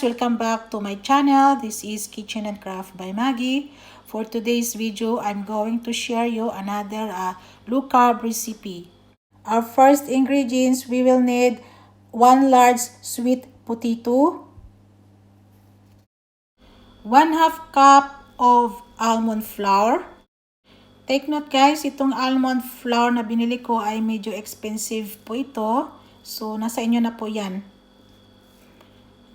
welcome back to my channel. This is Kitchen and Craft by Maggie. For today's video, I'm going to share you another low carb recipe. Our first ingredients, we will need 1 large sweet potato, 1/2 cup of almond flour. Take note guys, itong almond flour na binili ko ay medyo expensive po ito. So, nasa inyo na po yan.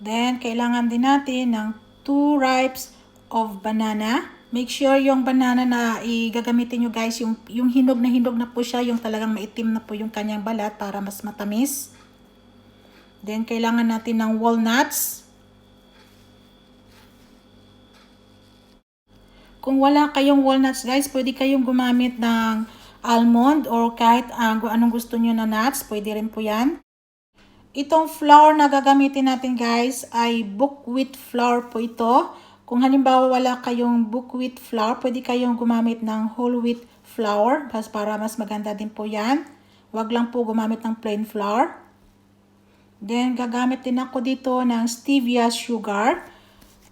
Then, kailangan din natin ng 2 ripes of banana. Make sure yung banana na igagamitin nyo guys, yung hinog na po siya, yung talagang maitim na po yung kanyang balat para mas matamis. Then, kailangan natin ng walnuts. Kung wala kayong walnuts guys, pwede kayong gumamit ng almond or kahit anong gusto nyo na nuts, pwede rin po yan. Itong flour na gagamitin natin guys ay buckwheat flour po ito. Kung halimbawa wala kayong buckwheat flour, pwede kayong gumamit ng wholewheat flour para mas maganda din po yan. Huwag lang po gumamit ng plain flour. Then gagamit din ako dito ng stevia sugar.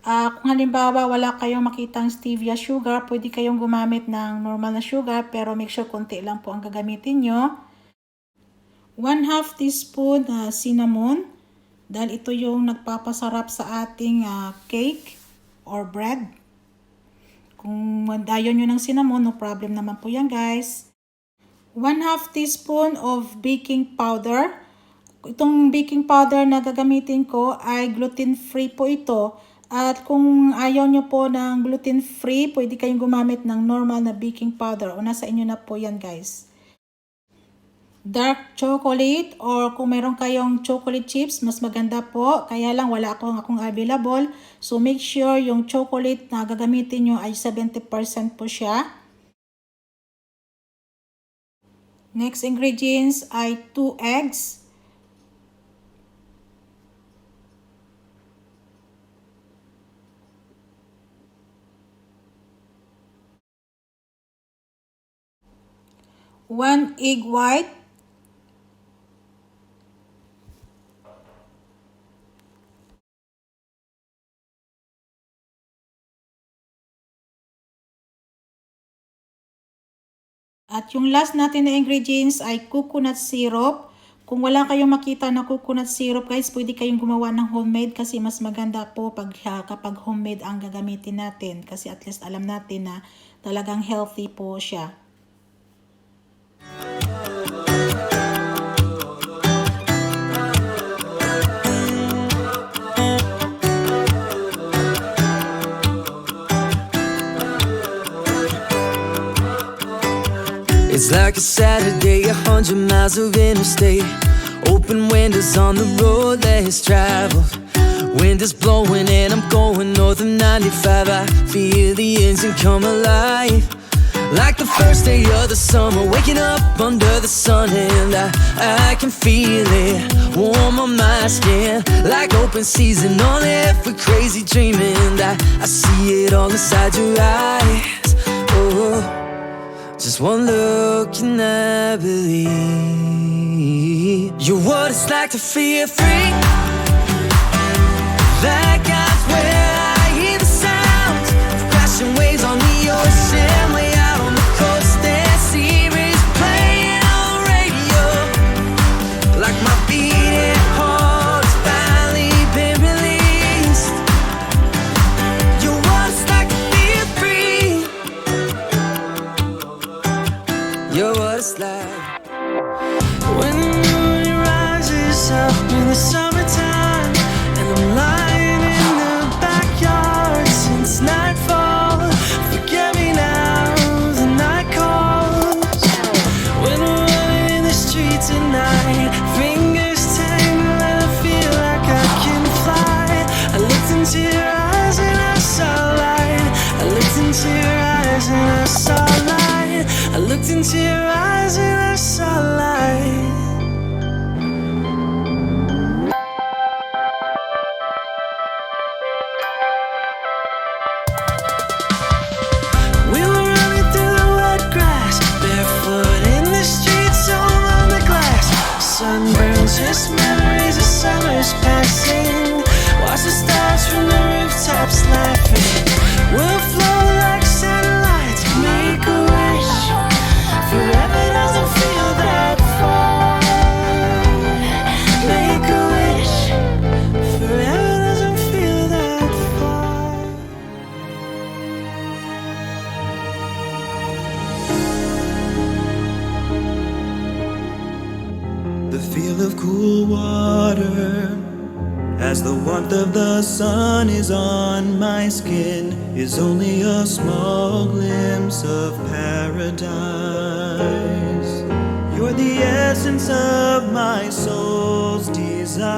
Kung halimbawa wala kayong makitang stevia sugar, pwede kayong gumamit ng normal na sugar pero make sure konti lang po ang gagamitin nyo. 1/2 teaspoon cinnamon dahil ito yung nagpapasarap sa ating cake or bread. Kung ayaw nyo ng cinnamon, no problem naman po yan guys. 1/2 teaspoon of baking powder. Itong baking powder na gagamitin ko ay gluten-free po ito. At kung ayaw nyo po ng gluten-free, pwede kayong gumamit ng normal na baking powder. O nasa inyo na po yan guys. Dark chocolate or kung meron kayong chocolate chips, mas maganda po. Kaya lang wala akong available. So make sure yung chocolate na gagamitin nyo ay 70% po siya. Next ingredients ay 2 eggs. One egg white. At yung last natin na ingredients ay coconut syrup. Kung wala kayong makita na coconut syrup guys, pwede kayong gumawa ng homemade kasi mas maganda po kapag homemade ang gagamitin natin. Kasi at least alam natin na talagang healthy po siya. It's like a Saturday, 100 miles of interstate. Open windows on the road less traveled. Wind is blowing and I'm going north of 95. I feel the engine come alive. Like the first day of the summer, waking up under the sun. And I can feel it warm on my skin. Like open season on every crazy dreaming. I see it all inside your eyes. Oh, just one look and I believe you're what it's like to feel free. Like God's where I hear the sound of crashing waves on the ocean, way out on the coast. That series playing on radio, like my beating heart's finally been released. You're what it's like to feel free. You're what it's like when the moon rises up in the summertime, and I'm lying in the backyard since nightfall. Forget me now, the night calls. When we're running in the streets at night, fingers tangle and I feel like I can fly. I looked into your eyes and I saw light. I looked into your eyes and I saw light. I looked into your eyes and I saw light. feel of cool water as the warmth of the sun is on my skin is only a small glimpse of paradise. You're the essence of my soul's desire.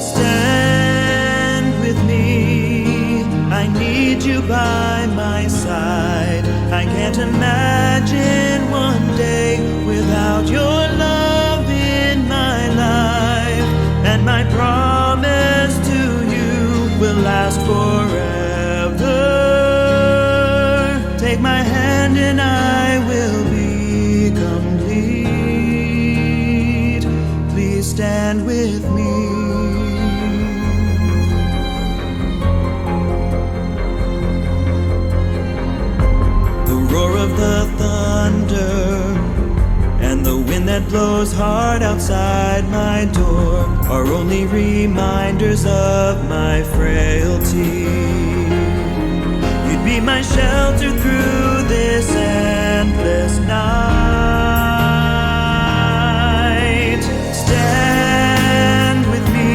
Stand with me, I need you by my side. I can't imagine one day without your love in my life. And my promise to you will last forever. Take my hand and I will be complete. Please stand with me. The roar of the thunder and the wind that blows hard outside my door are only reminders of my frailty. You'd be my shelter through this endless night. Stand with me,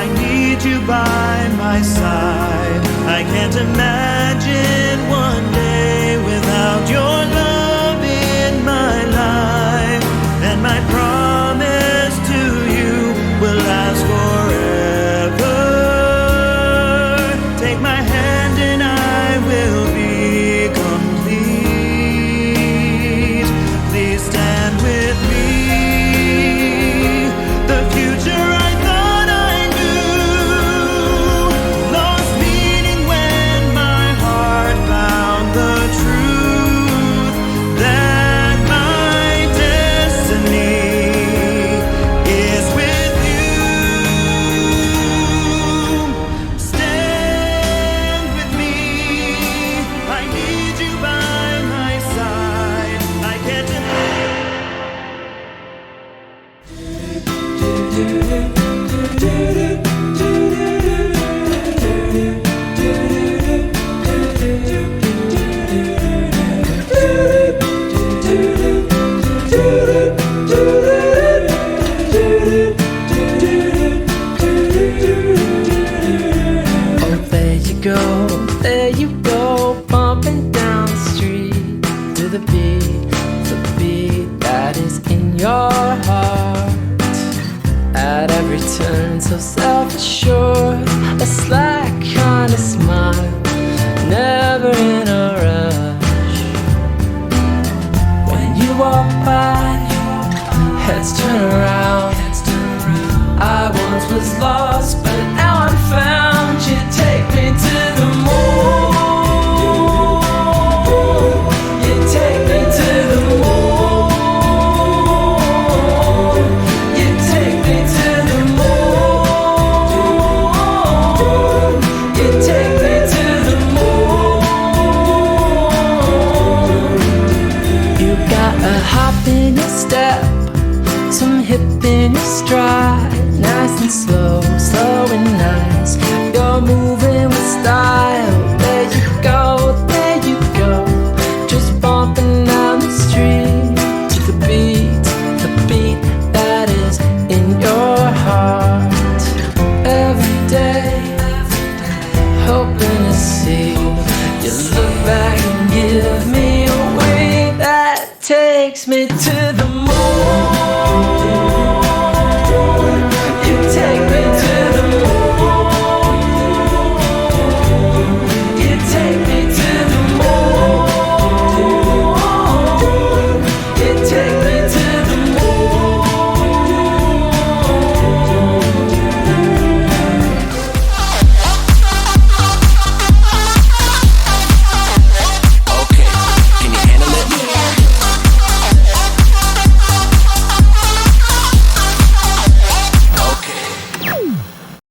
I need you by my side. I can't imagine one day without your love in my life. And my promise to you will last forever. Take my hand and I will be complete. Please stand with me. The future I thought I knew lost meaning when my heart found the truth that my destiny is with you. Stand with me, I need you by my side. I can't Oh, there you go, bumping down the street to the beat that is in your heart. At every turn, so self-assured, a slack kind of smile, never in a rush. When you walk by, heads turn around. I once was lost.